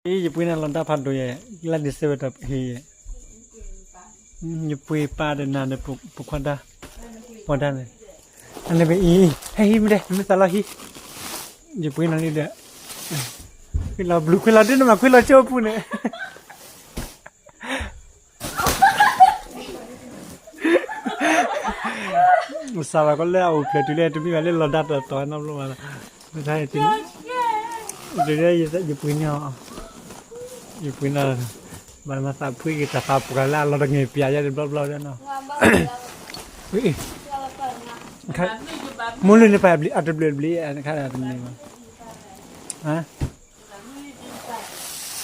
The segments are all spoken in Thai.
ये पुई ना लंटा फाट दो ये ला दिसे बेटा हे ये पुई पा दे ना ने पुखदा पदा ने अने बे ई हे मी दे मी साला ही ये पुई ना ni दे फिला ब्लू फिला दे ना फिला चो पु ने साला को ले au प्लेट ले तो मी वाले लंटा तो ना लो वालाไม่ได้จริงเดี๋ยวये पुईเนี่ยอยู่พื้นน่ะมันมาสับพื้นกับสับปกันแล้วเราต้องเงียบเปียจะได้บล็อกๆได้เนาะเฮ้ยครับมูลนิธิแบบอัตราเบลลี่อันนี้ค่ะอันนี้มั้งฮะ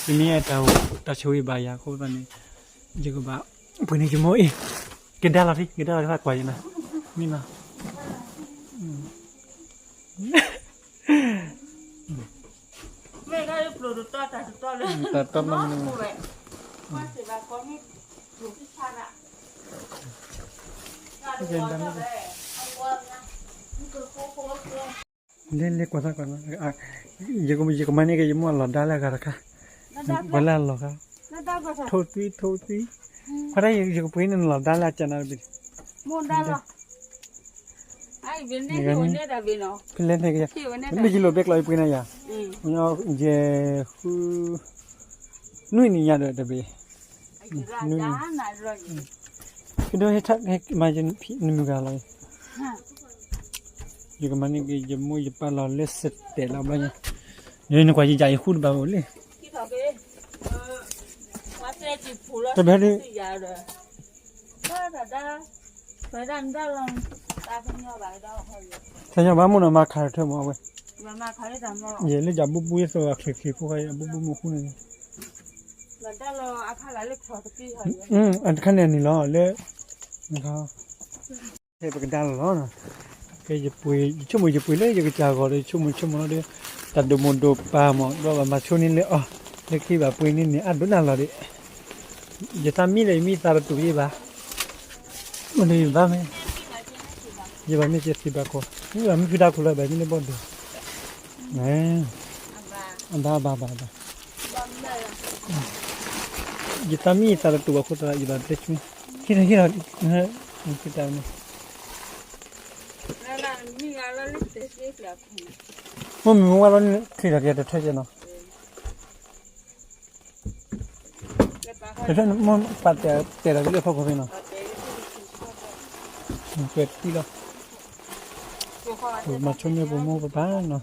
ทีนี้ตาช่วยบายาโคตรนี้จะก็แบบพื้นนี้จะมั่วอีกกินได้แล้วที่กินได้แล้วที่กว่าอย่างนั้นนี่นะไม่ได้ปลูกตัวแต่ตัวเลย แต่ต้นมันว่าสิบาคนนี่ปลูกที่ชันอ่ะเล่นเล็กกว่าสักก่อนนะยังก็มันนี่ก็ยังมั่วหลอดได้แล้วกันนะคะวันละหรอครับโทษทีเพราะได้ยังก็พื้นนั่นหลอดได้แล้วจะน่าบิดมุนได้หรอไอ้บินนี่ที่วันนี้ได้บินเนาะเล่นให้กันไม่กิโลเบกลอยพื้นน่ะยาเราเจคือนุ่ยนี่ยาเด้อเบ้นุ่ยคือด้วยทักให้มาจนพี่นิมกาเลยยังก็มันนี่ก็จะมั่วจะปลาเราเล็ดเสร็จแต่เราบ้างเนี่ยนี่กว่าจะใหญ่ขึ้นบ้างเลยแต่แบบนี้ถ้าอย่างว่ามันมาขายเท่าไหร่เว้ยเยอะเลยจับบุบบุยสวัสดิ์คลิปพวกไอ้บุบบุมุขุนี่อันขั้นนี้ล้อเลยนะครับเฮ้ยเป็นการล้อนะแกจะปุยชั่วโมงจะปุยเลยจะกระจายก่อนเลยชั่วโมงแล้วเดี๋ยวตัดดูมันดูปลาหมดว่ามาช่วงนี้เลยอ๋อเล็กที่แบบปุยนี่เนี่ยอัดดูนั่นละดิจะทำมีอะไรมีตาประตูยี่บ้ามันเลยบ้าไหมยี่บ้าไม่เจ็บสิบ้าก็นี่บ้าไม่พิดาคุเลยแบบนี้ในบ่อนดูอันบ้ายี่ทำมีตาประตูก็ตัวยี่บ้าเด็กมั้ยคิดนะคิดตามนี่มันมีว่าเราคิดอะไรจะเท่เนาะแต่ถ้ามันปัดแต่เราเลือกพอกันเนาะเกิดที่เรามาชมเนี่ยผมมองไปบ้านเนาะ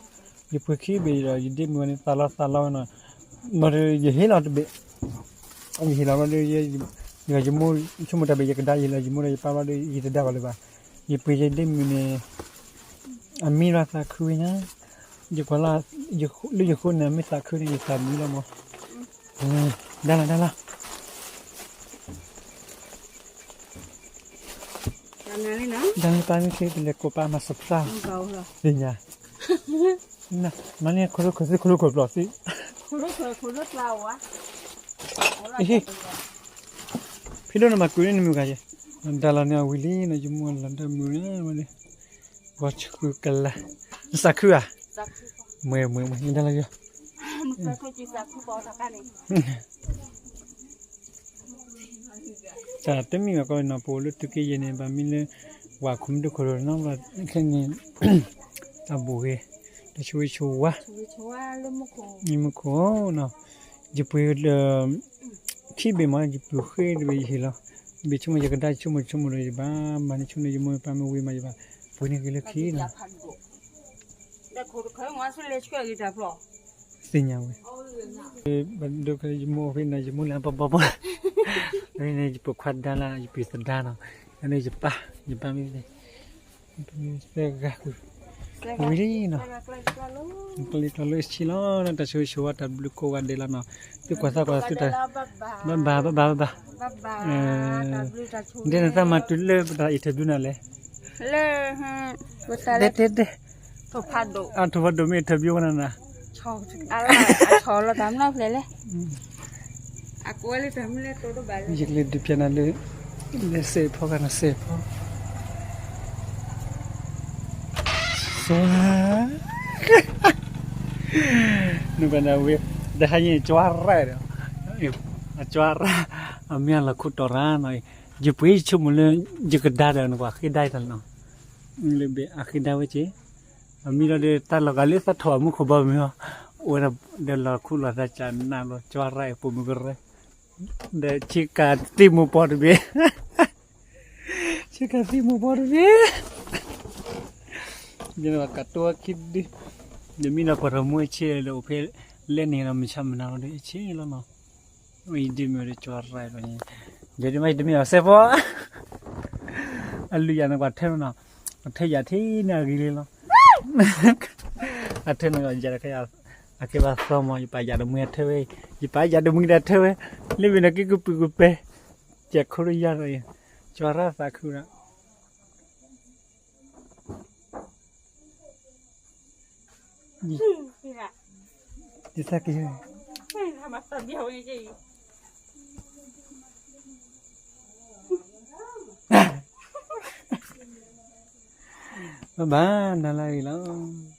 ยิ่งพูดขี้ไปเรายิ่งดิ้นมันตาลาเนาะมันยิ่งเห็นเราจะเบะยิ่งเห็นเราเลยยิ่งจะมูชั่วโมงจะเบะยิ่งได้ยิ่งยิ่งมูเลยป้าเราเลยยิ่งจะได้กันเลยบ้ายิ่งพูดยิ่งดิ้นมันเนี่ยอามีราคาคุยนะยิ่งกว่าละยิ่งคนเนี่ยไม่สักคุยยิ่งสามีแล้วมั้งได้ละdan tadi saya beli kopi mas sepsah. Iya. Nah, mana kalau sih. Kalau lawa. Pilih nama kuning ni muka je. Dalamnya Willy, nak jumpa London mana mana. Watch kukalah. Sakura. Mui, ini dah lagi. Tapi mungkin kalau nak puluh tu kaya ni, bami wah kum tu korona wah kini tabu he, dah cuci ni muka, no, jepui kibe mah jepui he tu behilah, becuma jaga dah cuma lagi bah, mana cuma jemui pami ui mah bah, punya gila kiri lah. Sinyal. Bandu kalau jemui he na jemui apa. Ini jepuk kuat dah jepuk sedar no. Ini jepah ni. Sepegah ku. Wiri no. Pelit lalu istilah nanti show tak beli kuat dela no. Itu kuasa tu dah. Ba. Dia nanti matu le pada interview nale. Le. Deh. Tupado. Tupado me interview mana na. Cholo tam na le. Aku le family todo balik. Jikli di piana le safe kan safe. Nukan awe de haye chwarra chwarra amia la khutora noi je pui chumule je kada da no kwa khidai tal no le be akhida weche ami lo de ta lo gale sa thwa mu khoba mi ora de la khula da chan na lo chwarra pu mu gre de chika timu por be chika timu por be je no ka to kiddi de mi na para mu che lo pe le ni na mi cham na lo de che lo no oi de mi de chwarra lo ni je de mai de mi se po alu ya na kwa the no the ya the na gi le lo a the no ya ka ya a ke ba so mo pa ya de mu the we ji pa ya de mu da the we le bi na ki ku pu ku pe je khu ri ya ro chwarra sa khu ra đi xa kia làm mặt tầm nhiều như gì ba nà lại lắm